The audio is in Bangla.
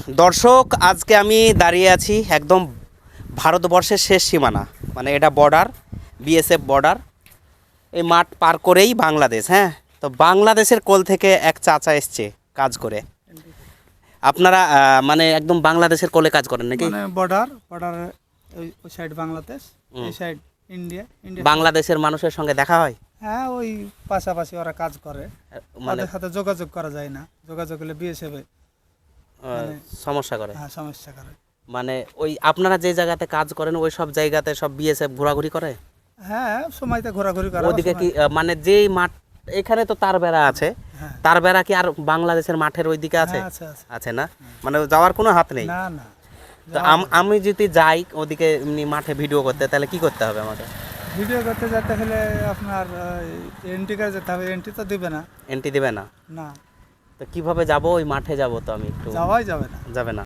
দর্শক, আজকে আমি দাঁড়িয়ে আছি একদম ভারতবর্ষের শেষ সীমানা, মানে এটা বর্ডার, বিএসএফ বর্ডার। এই মাঠ পার করেই বাংলাদেশ। হ্যাঁ, তো বাংলাদেশের কোল থেকে এক চাচা এসছে কাজ করে। আপনারা মানে একদম বাংলাদেশের কোলে কাজ করেন নাকি? মানে বর্ডার ওই সাইড বাংলাদেশ, এই সাইড ইন্ডিয়া। বাংলাদেশের মানুষের সঙ্গে দেখা হয়? হ্যাঁ, ওই পাশাপাশি ওরা কাজ করে, মানে তাদের সাথে যোগাযোগ করা যায় না, যোগাযোগ হলে বিএসএফ সমস্যা করে? হ্যাঁ, সমস্যা করে। মানে ওই আপনারা যে জায়গাতে কাজ করেন ওই সব জায়গাতে সব বিএসএফ ঘোরাঘুরি করে? হ্যাঁ, সময়তে ঘোরাঘুরি করে। ওদিকে কি মানে যেই মাঠ, এখানে তো তার বেড়া আছে, হ্যাঁ, তার বেড়া কি আর বাংলাদেশের মাঠের ওইদিকে আছে? হ্যাঁ, আছে আছে। আছে না? মানে যাওয়ার কোনো হাত নেই? না না, তো আমি যদি যাই ওদিকে এমনি মাঠে ভিডিও করতে, তাহলে কি করতে হবে আমাকে? ভিডিও করতে যেতে হলে আপনার এন্ট্রি কার্ড যেতে হবে, এন্ট্রি তো দিবে না। এন্ট্রি দেবে না? না, তো কিভাবে যাব? ওই মাঠে যাব তো আমি, একটু যাওয়াই যাবে না। যাবে না?